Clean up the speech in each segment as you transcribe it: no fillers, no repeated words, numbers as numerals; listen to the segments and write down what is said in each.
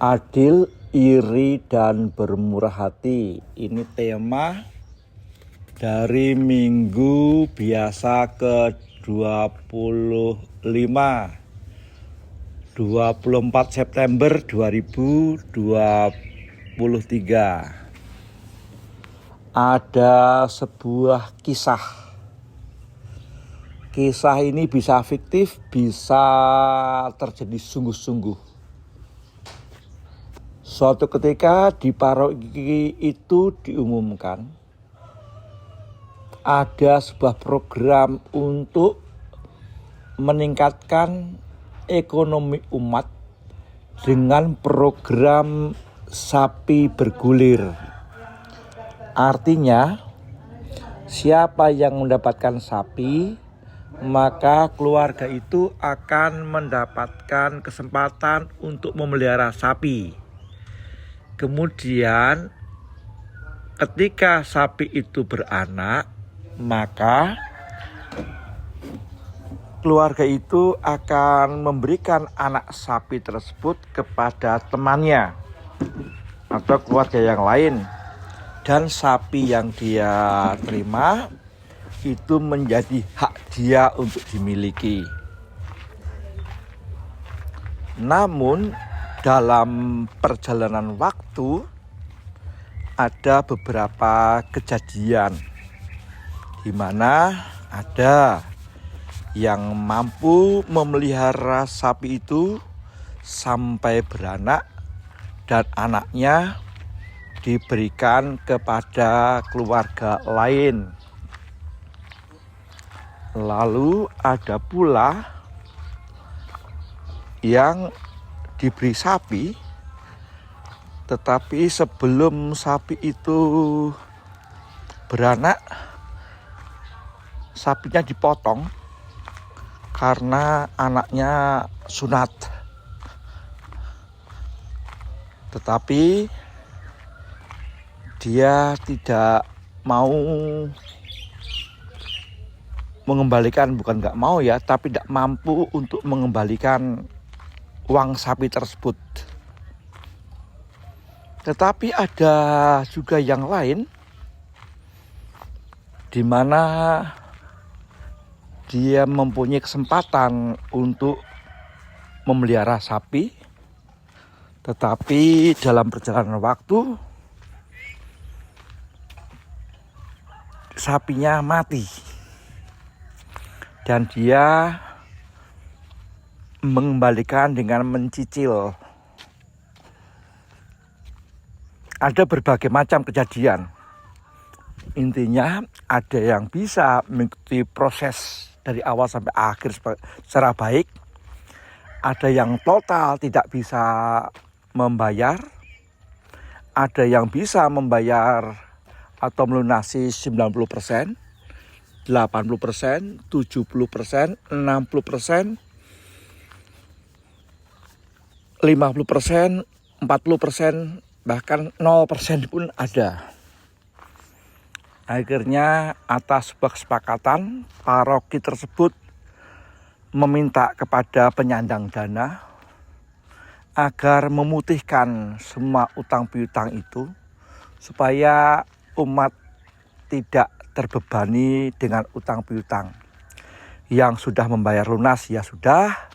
Adil, iri, dan bermurah hati. Ini tema dari minggu biasa ke-25 24 September 2023. Ada sebuah kisah. Kisah ini bisa fiktif, bisa terjadi sungguh-sungguh. Suatu ketika di paroki itu diumumkan ada sebuah program untuk meningkatkan ekonomi umat dengan program sapi bergulir. Artinya, siapa yang mendapatkan sapi, maka keluarga itu akan mendapatkan kesempatan untuk memelihara sapi. Kemudian ketika sapi itu beranak, maka keluarga itu akan memberikan anak sapi tersebut kepada temannya atau keluarga yang lain. Dan sapi yang dia terima itu menjadi hak dia untuk dimiliki. Namun dalam perjalanan waktu ada beberapa kejadian di mana ada yang mampu memelihara sapi itu sampai beranak dan anaknya diberikan kepada keluarga lain. Lalu ada pula yang diberi sapi, tetapi sebelum sapi itu beranak, sapinya dipotong karena anaknya sunat. Tetapi dia tidak mau mengembalikan, bukan nggak mau ya, tapi tidak mampu untuk mengembalikan uang sapi tersebut. Tetapi ada juga yang lain di mana dia mempunyai kesempatan untuk memelihara sapi, tetapi dalam perjalanan waktu sapinya mati dan dia mengembalikan dengan mencicil. Ada berbagai macam kejadian. Intinya ada yang bisa mengikuti proses dari awal sampai akhir secara baik. Ada yang total tidak bisa membayar. Ada yang bisa membayar atau melunasi 90%, 80%, 70%, 60%, 50%, 40%, bahkan 0% pun ada. Akhirnya atas sebuah kesepakatan, paroki tersebut meminta kepada penyandang dana agar memutihkan semua utang piutang itu supaya umat tidak terbebani dengan utang piutang. Yang sudah membayar lunas ya sudah,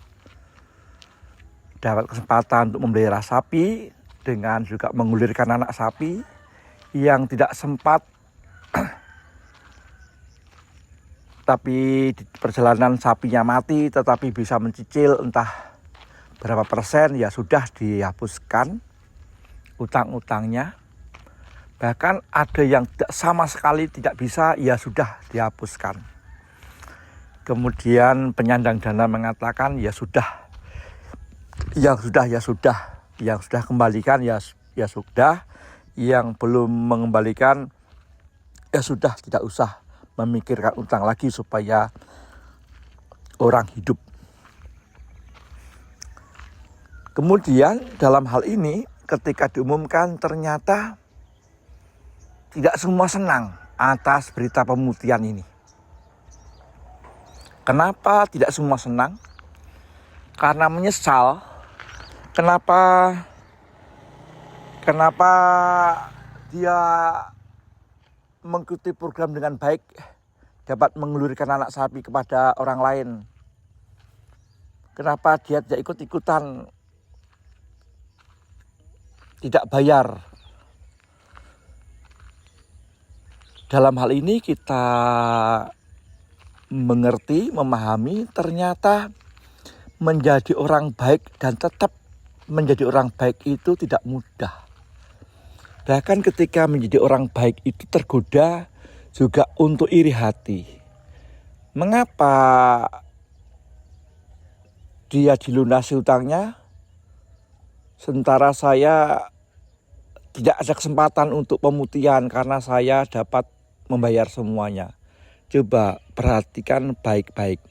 dapat kesempatan untuk memelihara sapi dengan juga menggulirkan anak sapi. Yang tidak sempat tapi di perjalanan sapinya mati tetapi bisa mencicil entah berapa persen, ya sudah dihapuskan utang-utangnya. Bahkan ada yang sama sekali tidak bisa, ya sudah dihapuskan. Kemudian penyandang dana mengatakan ya sudah kembalikan ya sudah, yang belum mengembalikan ya sudah, tidak usah memikirkan utang lagi supaya orang hidup. Kemudian dalam hal ini ketika diumumkan ternyata tidak semua senang atas berita pemutihan ini. Kenapa tidak semua senang? Karena menyesal kenapa Kenapa dia mengikuti program dengan baik, dapat mengelurkan anak sapi kepada orang lain? Kenapa dia tidak ikut-ikutan, tidak bayar? Dalam hal ini kita mengerti, memahami, ternyata menjadi orang baik dan tetap menjadi orang baik itu tidak mudah. Bahkan ketika menjadi orang baik itu tergoda juga untuk iri hati. Mengapa dia dilunasi utangnya, sementara saya tidak ada kesempatan untuk pemutihan karena saya dapat membayar semuanya? Coba perhatikan baik-baik.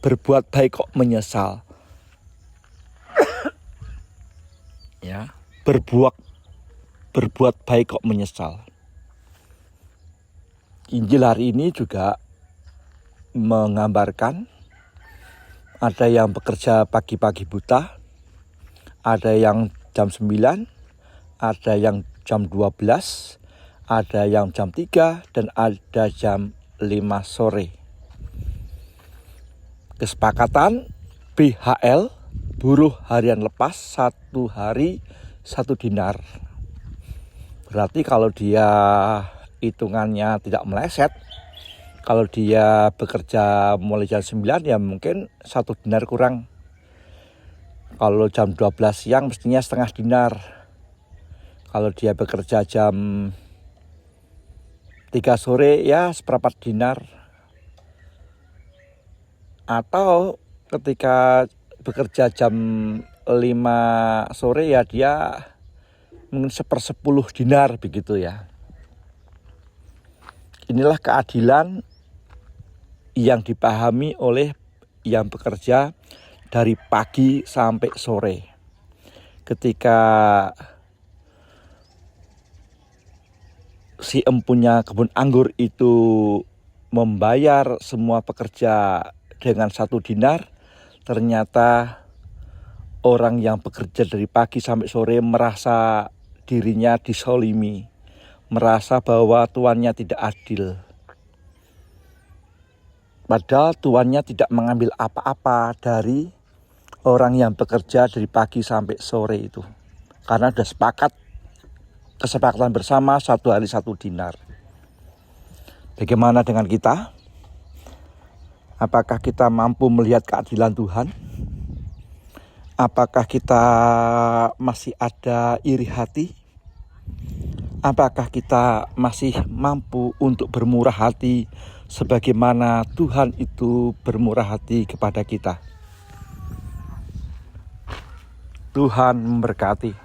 Berbuat baik kok menyesal. Ya, berbuat baik kok menyesal. Injil hari ini juga menggambarkan ada yang bekerja pagi-pagi buta, ada yang jam 9, ada yang jam 12, ada yang jam 3, dan ada jam 5 sore. Kesepakatan BHL, buruh harian lepas, 1 hari 1 dinar. Berarti kalau dia hitungannya tidak meleset, kalau dia bekerja mulai jam 9 ya mungkin 1 dinar kurang. Kalau jam 12 siang mestinya setengah dinar. Kalau dia bekerja jam 3 sore ya seperempat dinar. Atau ketika bekerja jam 5 sore ya dia mungkin 1/10 dinar begitu ya. Inilah keadilan yang dipahami oleh yang bekerja dari pagi sampai sore. Ketika si empunya kebun anggur itu membayar semua pekerja dengan 1 dinar, ternyata orang yang bekerja dari pagi sampai sore merasa dirinya disolimi, merasa bahwa tuannya tidak adil. Padahal tuannya tidak mengambil apa-apa dari orang yang bekerja dari pagi sampai sore itu. Karena sudah kesepakatan bersama 1 hari 1 dinar. Bagaimana dengan kita? Apakah kita mampu melihat keadilan Tuhan? Apakah kita masih ada iri hati? Apakah kita masih mampu untuk bermurah hati sebagaimana Tuhan itu bermurah hati kepada kita? Tuhan memberkati.